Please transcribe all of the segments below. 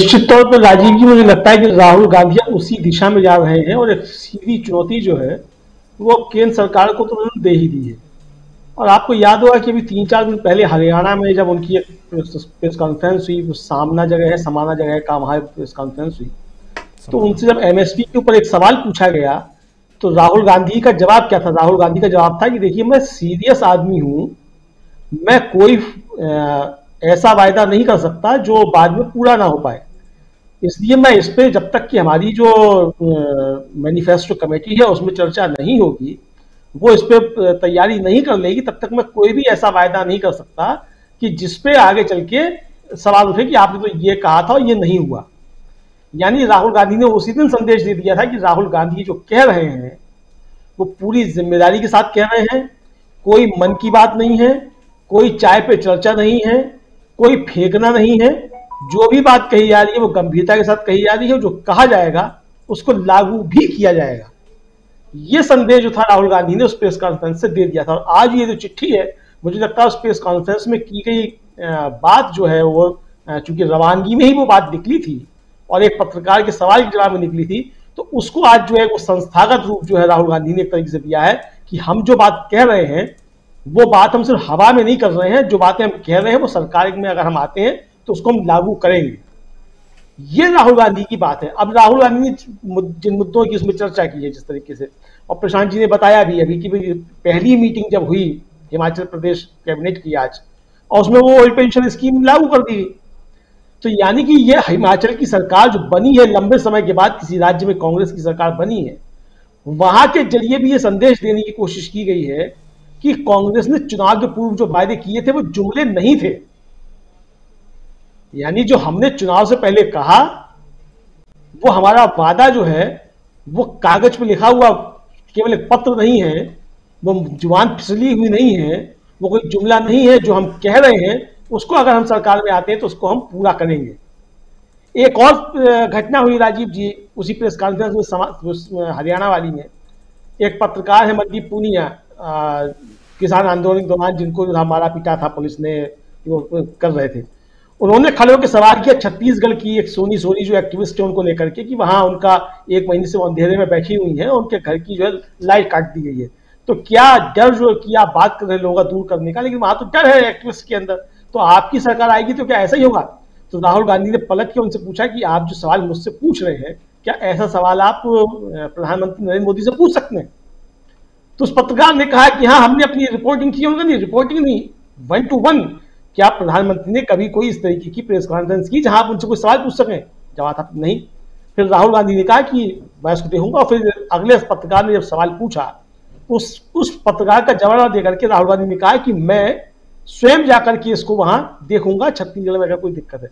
निश्चित तौर पर राजीव जी, मुझे लगता है कि राहुल गांधी अब उसी दिशा में जा रहे हैं और एक सीधी चुनौती जो है वो केंद्र सरकार को तो उन्होंने दे ही दी है। और आपको याद होगा कि अभी 3-4 दिन पहले हरियाणा में जब उनकी एक प्रेस कॉन्फ्रेंस हुई, वो सामना जगह है समाना जगह है काम है प्रेस कॉन्फ्रेंस हुई, तो उनसे जब एमएसपी के ऊपर एक सवाल पूछा गया तो राहुल गांधी का जवाब क्या था? राहुल गांधी का जवाब था कि देखिए, मैं सीरियस आदमी हूं, मैं कोई ऐसा वायदा नहीं कर सकता जो बाद में पूरा ना हो पाए, इसलिए मैं इस पे जब तक कि हमारी जो मैनिफेस्टो कमेटी है उसमें चर्चा नहीं होगी, वो इस पे तैयारी नहीं कर लेगी, तब तक मैं कोई भी ऐसा वायदा नहीं कर सकता कि जिसपे आगे चल के सवाल उठे कि आपने तो ये कहा था और ये नहीं हुआ। यानी राहुल गांधी ने उसी दिन संदेश दे दिया था कि राहुल गांधी जो कह रहे हैं वो पूरी जिम्मेदारी के साथ कह रहे हैं, कोई मन की बात नहीं है, कोई चाय पे चर्चा नहीं है, कोई फेंकना नहीं है, जो भी बात कही जा रही है वो गंभीरता के साथ कही जा रही है, जो कहा जाएगा उसको लागू भी किया जाएगा। ये संदेश जो था राहुल गांधी ने उस प्रेस कॉन्फ्रेंस से दे दिया था। और आज ये जो चिट्ठी है, मुझे लगता है उस प्रेस कॉन्फ्रेंस में की गई बात जो है वो चूंकि रवानगी में ही वो बात निकली थी और एक पत्रकार के सवाल के जवाब में निकली थी, तो उसको आज जो है वो संस्थागत रूप जो है राहुल गांधी ने एक तरीके से दिया है कि हम जो बात कह रहे हैं वो बात हम सिर्फ हवा में नहीं कर रहे हैं, जो बातें हम कह रहे हैं वो सरकार में अगर हम आते हैं तो उसको हम लागू करेंगे। ये राहुल गांधी की बात है। अब राहुल गांधी ने जिन मुद्दों की उसमें चर्चा की है जिस तरीके से, और प्रशांत जी ने बताया भी अभी कि पहली मीटिंग जब हुई हिमाचल प्रदेश कैबिनेट की आज, और उसमें वो ओल्ड पेंशन स्कीम लागू कर दी गई। तो यानी कि ये हिमाचल की सरकार जो बनी है लंबे समय के बाद, किसी राज्य में कांग्रेस की सरकार बनी है, वहां के जरिए भी ये संदेश देने की कोशिश की गई है कि कांग्रेस ने चुनाव के पूर्व जो वायदे किए थे वो जुमले नहीं थे। यानी जो हमने चुनाव से पहले कहा वो हमारा वादा जो है वो कागज पे लिखा हुआ केवल एक पत्र नहीं है, वो जुबान फिसली हुई नहीं है, वो कोई जुमला नहीं है, जो हम कह रहे हैं उसको अगर हम सरकार में आते हैं तो उसको हम पूरा करेंगे। एक और घटना हुई राजीव जी उसी प्रेस कॉन्फ्रेंस में हरियाणा वाली में, एक पत्रकार है मनदीप पूनिया, किसान आंदोलन के दौरान जिनको मारा पीटा था पुलिस ने, वो कर रहे थे, उन्होंने खड़े होकर सवाल किया छत्तीसगढ़ की एक सोनी सोनी जो एक्टिविस्ट है उनको लेकर के कि वहां उनका 1 महीने से अंधेरे में बैठी हुई है, उनके घर की जो है लाइट काट दी गई है, तो क्या डर जो कि आप बात कर रहे लोगों का दूर करने का, लेकिन वहां तो डर है एक्टिविस्ट के अंदर, तो आपकी सरकार आएगी तो क्या ऐसा ही होगा? तो राहुल गांधी ने पलट के उनसे पूछा कि आप जो सवाल मुझसे पूछ रहे हैं, क्या ऐसा सवाल आप प्रधानमंत्री नरेंद्र मोदी से पूछ सकते हैं? तो उस पत्रकार ने कहा कि हाँ, हमने अपनी रिपोर्टिंग की। उन्होंने रिपोर्टिंग नहीं, 1 to 1, क्या प्रधानमंत्री ने कभी कोई इस तरीके की प्रेस कॉन्फ्रेंस की जहां आप उनसे कोई सवाल पूछ सकें? जवाब था नहीं। फिर राहुल गांधी ने कहा कि मैं इसको देखूंगा। फिर अगले पत्रकार ने जब सवाल पूछा, उस पत्रकार का जवाब देकर के राहुल गांधी ने कहा कि मैं स्वयं जाकर के इसको वहां देखूंगा छत्तीसगढ़ में अगर कोई दिक्कत है।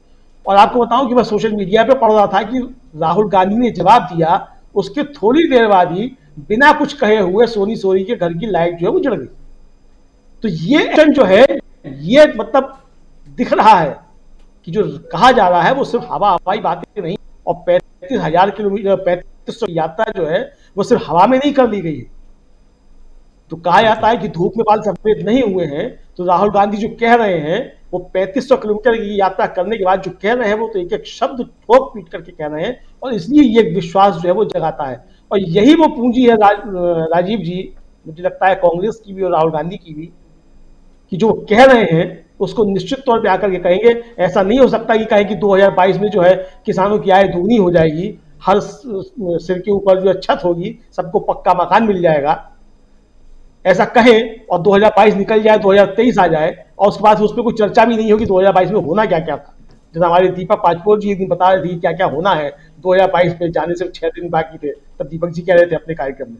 और आपको बताऊं कि मैं सोशल मीडिया पे पढ़ रहा था कि राहुल गांधी ने जवाब दिया, उसके थोड़ी देर बाद ही बिना कुछ कहे हुए सोनी सोनी के घर की लाइट जो है वो जल गई। तो ये एक्शन जो है ये मतलब दिख रहा है कि जो कहा जा रहा है वो सिर्फ हवाई बातें नहीं, और 35,000 किलोमीटर 3500 यात्रा जो है वो सिर्फ हवा में नहीं कर ली गई है। तो कहा जाता है कि धूप में बाल सफेद नहीं हुए हैं, तो राहुल गांधी जो कह रहे हैं वो 3500 किलोमीटर की यात्रा करने के बाद जो कह रहे हैं वो तो एक एक शब्द ठोक पीट करके कह रहे हैं, और इसलिए ये विश्वास जो है वो जगाता है। और यही वो पूंजी है राजीव जी, मुझे लगता है कांग्रेस की भी और राहुल गांधी की भी, कि जो कह रहे हैं उसको निश्चित तौर पे आकर के कहेंगे। ऐसा नहीं हो सकता कि कहें कि 2022 में जो है किसानों की आय दुगनी हो जाएगी, हर सिर के ऊपर जो छत होगी, सबको पक्का मकान मिल जाएगा, ऐसा कहें और 2022 निकल जाए, 2023 आ जाए और उसके बाद उस पर कोई चर्चा भी नहीं होगी 2022 में होना क्या क्या था। जैसे हमारे दीपक पाचपोर जी एक दिन बता रहे थे क्या क्या होना है 2022 में, जाने से 6 दिन बाकी थे, तब दीपक जी कह रहे थे अपने कार्यक्रम में।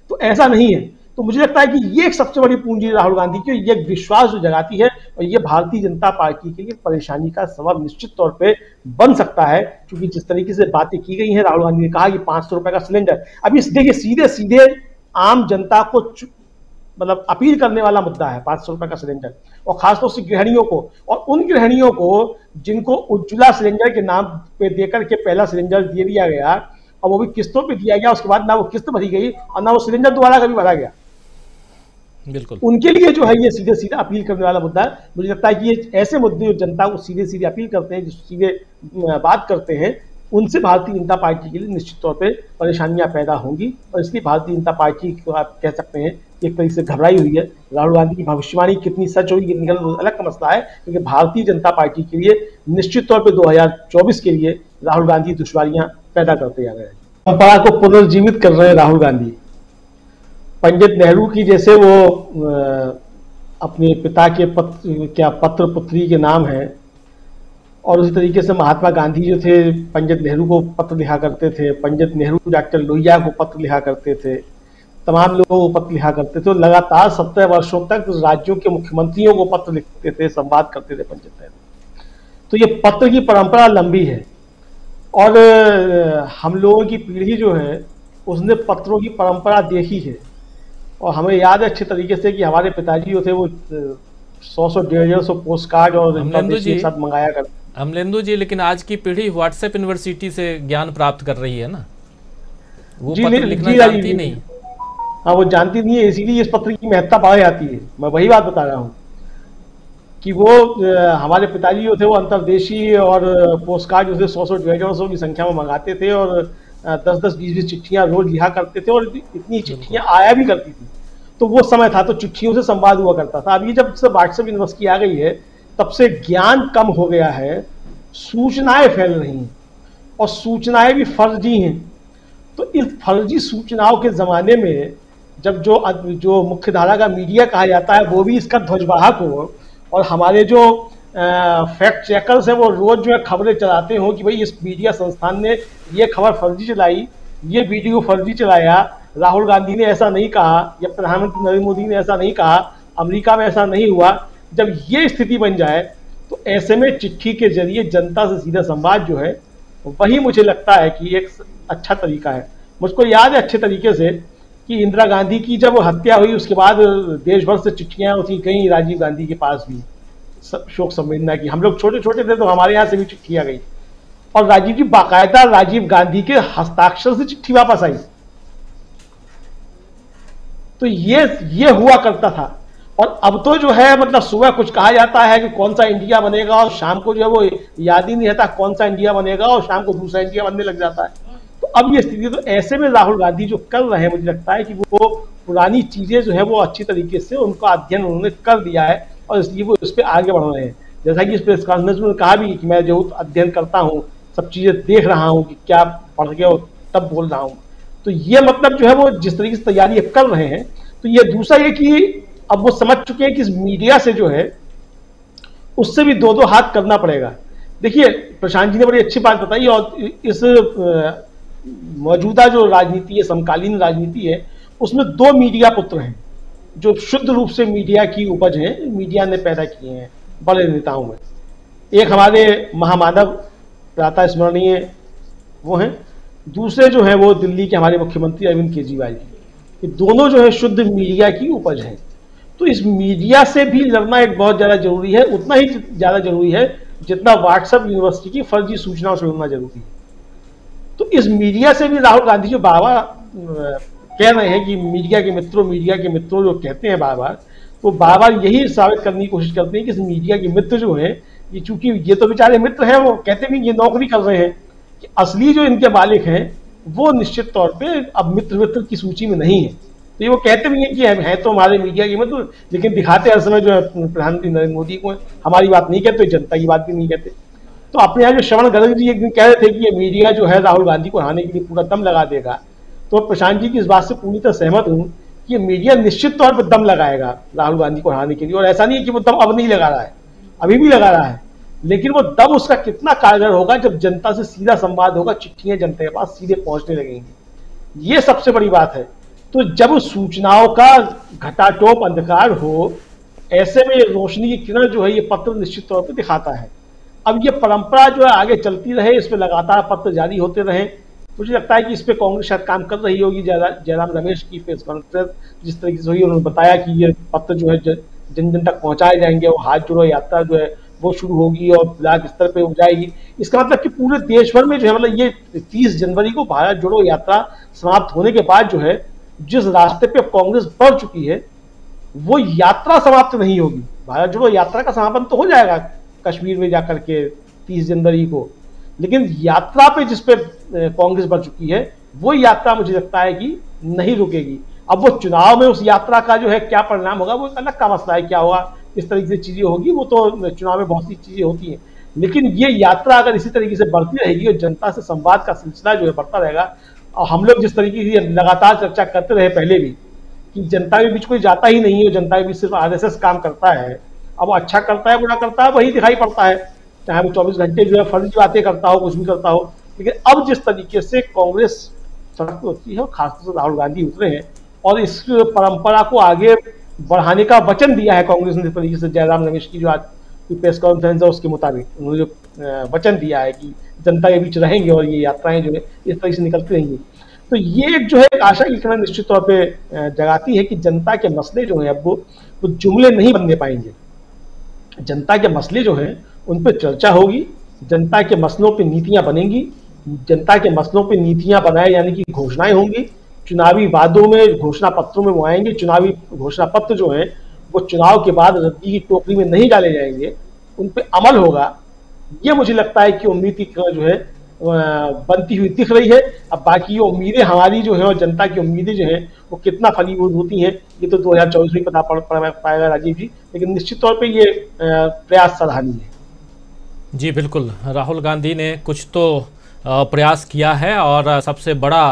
तो ऐसा नहीं है। तो मुझे लगता है कि ये एक सबसे बड़ी पूंजी राहुल गांधी की, ये एक विश्वास जो जगाती है, और ये भारतीय जनता पार्टी के लिए परेशानी का सबब निश्चित तौर पे बन सकता है, क्योंकि जिस तरीके से बातें की गई हैं, राहुल गांधी ने कहा कि 500 रुपए का सिलेंडर, अभी देखिए सीधे सीधे आम जनता को मतलब अपील करने वाला मुद्दा है 500 रुपए का सिलेंडर, और खासतौर से गृहिणियों को, और उन गृहिणियों को जिनको उज्ज्वला सिलेंडर के नाम पे देकर के पहला सिलेंडर दे दिया गया, और वो भी किस्तों पे दिया गया, उसके बाद ना वो किस्त भरी गई और ना वो सिलेंडर दोबारा कभी भरा गया। बिल्कुल। उनके लिए जो है ये सीधे सीधे अपील करने वाला मुद्दा है। मुझे लगता है कि ये ऐसे मुद्दे जो जनता को सीधे सीधे अपील करते हैं, जो सीधे बात करते हैं, उनसे भारतीय जनता पार्टी के लिए निश्चित तौर पे परेशानियां पैदा होंगी। और इसलिए भारतीय जनता पार्टी को आप कह सकते हैं कि एक तरीके से घबराई हुई है। राहुल गांधी की भविष्यवाणी कितनी सच होगी कितनी गलत, अलग का मसला है, क्योंकि भारतीय जनता पार्टी के लिए निश्चित तौर पर 2024 के लिए राहुल गांधी दुश्वारियां पैदा करते जा रहे हैं। परंपरा को पुनर्जीवित कर रहे हैं राहुल गांधी। पंडित नेहरू की जैसे वो अपने पिता के पत्र पुत्री के नाम है, और उसी तरीके से महात्मा गांधी जो थे पंडित नेहरू को पत्र लिखा करते थे, पंडित नेहरू डॉक्टर लोहिया को पत्र लिखा करते थे, तमाम लोगों को पत्र लिखा करते थे। लगातार 17 वर्षों तक राज्यों के मुख्यमंत्रियों को पत्र लिखते थे, संवाद करते थे पंडित नेहरू। तो ये पत्र की परंपरा लंबी है, और हम लोगों की पीढ़ी जो है उसने पत्रों की परंपरा देखी है। और हमें याद है अच्छे तरीके से कि हमारे पिताजी जो थे वो 100 150 पोस्ट कार्ड और एक साथ मंगाया करते। अमलेंदु जी, लेकिन आज की पीढ़ी व्हाट्सएप यूनिवर्सिटी से ज्ञान प्राप्त कर रही है ना, वो पत्र लिखना जानती नहीं। हाँ, वो जानती नहीं है, इसीलिए इस पत्र की महत्ता बढ़ जाती है। मैं वही बात बता रहा हूँ कि वो हमारे पिताजी जो थे वो अंतर्देशीय और पोस्ट कार्ड जो थे 100 150 की संख्या में मंगाते थे, और 10-10 20-20 चिट्ठियां रोज लिखा करते थे, और इतनी चिट्ठियां आया भी करती थी। तो वो समय था तो चिट्ठियों से संवाद हुआ करता था। अब ये जब से व्हाट्सएप यूनिवर्सिटी आ गई है तब से ज्ञान कम हो गया है, सूचनाएं फैल रही हैं, और सूचनाएं भी फर्जी हैं। तो इस फर्जी सूचनाओं के जमाने में जब जो मुख्य धारा का मीडिया कहा जाता है वो भी इसका ध्वजवाहक हो, और हमारे जो फैक्ट चेकर्स हैं वो रोज जो है खबरें चलाते हो कि भाई इस मीडिया संस्थान ने ये खबर फर्जी चलाई, ये वीडियो फर्जी चलाया, राहुल गांधी ने ऐसा नहीं कहा, या प्रधानमंत्री नरेंद्र मोदी ने ऐसा नहीं कहा, अमेरिका में ऐसा नहीं हुआ। जब ये स्थिति बन जाए तो ऐसे में चिट्ठी के जरिए जनता से सीधा संवाद जो है वही मुझे लगता है कि एक अच्छा तरीका है। मुझको याद है अच्छे तरीके से कि इंदिरा गांधी की जब हत्या हुई उसके बाद देश भर से चिट्ठियां उठी गई राजीव गांधी के पास भी शोक संवेदना की। हम लोग छोटे छोटे थे तो हमारे यहाँ से भी चिट्ठियां गई, और राजीव जी बाकायदा राजीव गांधी के हस्ताक्षर से चिट्ठी वापस आई। तो ये हुआ करता था। और अब तो जो है मतलब सुबह कुछ कहा जाता है कि कौन सा इंडिया बनेगा, और शाम को जो है वो याद ही नहीं रहता कौन सा इंडिया बनेगा, और शाम को दूसरा इंडिया बनने लग जाता है। तो अब ये स्थिति, तो ऐसे में राहुल गांधी जो कर रहे हैं मुझे लगता है कि वो पुरानी चीजें जो है वो अच्छी तरीके से उनका अध्ययन उन्होंने कर दिया है, और इसलिए वो इस पर आगे बढ़ रहे हैं। जैसा कि इस प्रेस कॉन्फ्रेंस में कहा भी कि मैं जो अध्ययन करता हूँ, सब चीजें देख रहा हूँ कि क्या पढ़ के और तब बोल रहा हूँ। तो ये मतलब जो है वो जिस तरीके से तैयारी कर रहे हैं। तो ये दूसरा ये कि अब वो समझ चुके हैं कि इस मीडिया से जो है उससे भी दो हाथ करना पड़ेगा। देखिए प्रशांत जी ने बड़ी अच्छी बात बताई, और इस मौजूदा जो राजनीति है, समकालीन राजनीति है, उसमें 2 मीडिया पुत्र हैं जो शुद्ध रूप से मीडिया की उपज है, मीडिया ने पैदा किए हैं बड़े नेताओं में। एक हमारे महामानव प्रातः स्मरणीय वो हैं, दूसरे जो है वो दिल्ली के हमारे मुख्यमंत्री अरविंद केजरीवाल जी। ये दोनों जो है शुद्ध मीडिया की उपज है। तो इस मीडिया से भी लड़ना एक बहुत ज्यादा जरूरी है, उतना ही ज्यादा जरूरी है जितना व्हाट्सएप यूनिवर्सिटी की फर्जी सूचनाओं से लड़ना जरूरी है। तो इस मीडिया से भी राहुल गांधी जो बार बार कह रहे हैं कि मीडिया के मित्रों जो कहते हैं बार बार, तो बार बार यही साबित करने की कोशिश करते हैं कि इस मीडिया के मित्र जो है, ये चूंकि ये तो बेचारे मित्र हैं, वो कहते भी ये नौकरी कर रहे हैं, कि असली जो इनके मालिक हैं वो निश्चित तौर पे अब मित्र की सूची में नहीं है। तो ये वो कहते भी हैं कि है तो हमारे मीडिया की मित्र, लेकिन दिखाते हर समय जो है प्रधानमंत्री नरेंद्र मोदी को, हमारी बात नहीं कहते, जनता की बात भी नहीं कहते। तो अपने यहाँ जो श्रवण गर्ग जी एक दिन कह रहे थे कि ये मीडिया जो है राहुल गांधी को हराने के लिए पूरा दम लगा देगा, तो प्रशांत जी की इस बात से पूरी तरह सहमत हूँ कि मीडिया निश्चित तौर पर दम लगाएगा राहुल गांधी को हराने के लिए। और ऐसा नहीं है कि वो दम अब नहीं लगा रहा है, अभी भी लगा रहा है, लेकिन वो दम उसका कितना कारगर होगा जब जनता से सीधा संवाद होगा, चिट्ठियां जनता के पास सीधे पहुंचने लगेंगी। ये सबसे बड़ी बात है। तो जब सूचनाओं का घटाटोप अंधकार हो, ऐसे में रोशनी की किरण जो है ये पत्र निश्चित तौर पर दिखाता है। अब ये परंपरा जो है आगे चलती रहे, इस पर लगातार पत्र जारी होते रहे। मुझे लगता है कि इस पे कांग्रेस शायद काम कर रही होगी। जयराम रमेश की प्रेस कॉन्फ्रेंस जिस तरीके से हुई, उन्होंने बताया कि ये पत्र जो है जन जन तक पहुंचाए जाएंगे, और हाथ जोड़ो यात्रा जो है वो शुरू होगी और ब्लॉक स्तर पे हो जाएगी। इसका मतलब कि पूरे देश भर में जो है, मतलब ये 30 जनवरी को भारत जोड़ो यात्रा समाप्त होने के बाद जो है जिस रास्ते पे कांग्रेस बढ़ चुकी है, वो यात्रा समाप्त नहीं होगी। भारत जोड़ो यात्रा का समापन तो हो जाएगा कश्मीर में जाकर के 30 जनवरी को, लेकिन यात्रा पे जिस पे कांग्रेस बढ़ चुकी है वो यात्रा मुझे लगता है कि नहीं रुकेगी। अब वो चुनाव में उस यात्रा का जो है क्या परिणाम होगा वो एक अलग का मसला है, क्या होगा, किस तरीके से चीजें होगी, वो तो चुनाव में बहुत सी चीजें होती हैं। लेकिन ये यात्रा अगर इसी तरीके से बढ़ती रहेगी और जनता से संवाद का सिलसिला जो है बढ़ता रहेगा, और हम लोग जिस तरीके की लगातार चर्चा करते रहे पहले भी कि जनता के बीच कोई जाता ही नहीं है, जनता के बीच सिर्फ आरएसएस काम करता है, अब वो अच्छा करता है बुरा करता है वही दिखाई पड़ता है, चाहे वो 24 घंटे जो है फर्जी बातें करता हो, कुछ भी करता हो। लेकिन अब जिस तरीके से कांग्रेस सड़क पर उतरी है और खासतौर से राहुल गांधी उतरे हैं और इस परंपरा को आगे बढ़ाने का वचन दिया है कांग्रेस ने, जिस तरीके से जयराम रमेश की जो आज की प्रेस कॉन्फ्रेंस है उसके मुताबिक उन्होंने जो वचन दिया है कि जनता के बीच रहेंगे और ये यात्राएं जो है इस तरीके से निकलती रहेंगी, तो ये एक जो है एक आशा की किरण निश्चित तौर पे जगाती है कि जनता के मसले जो है अब वो जुमले नहीं बनने पाएंगे। जनता के मसले जो हैं उन पर चर्चा होगी, जनता के मसलों पे नीतियां बनेंगी, जनता के मसलों पे नीतियां बनाए यानी कि घोषणाएं होंगी, चुनावी वादों में घोषणा पत्रों में वो आएंगे, चुनावी घोषणा पत्र जो है वो चुनाव के बाद रद्दी की टोकरी में नहीं डाले जाएंगे, उन पे अमल होगा। ये मुझे लगता है कि उम्मीद की जो है बनती हुई दिख रही है। अब बाकी ये उम्मीदें हमारी जो है और जनता की उम्मीदें जो हैं वो कितना फलीभूत होती हैं ये तो 2024 में पता पड़ पाएगा राजीव जी, लेकिन निश्चित तौर पे ये प्रयास सराहनीय है। जी बिल्कुल, राहुल गांधी ने कुछ तो प्रयास किया है और सबसे बड़ा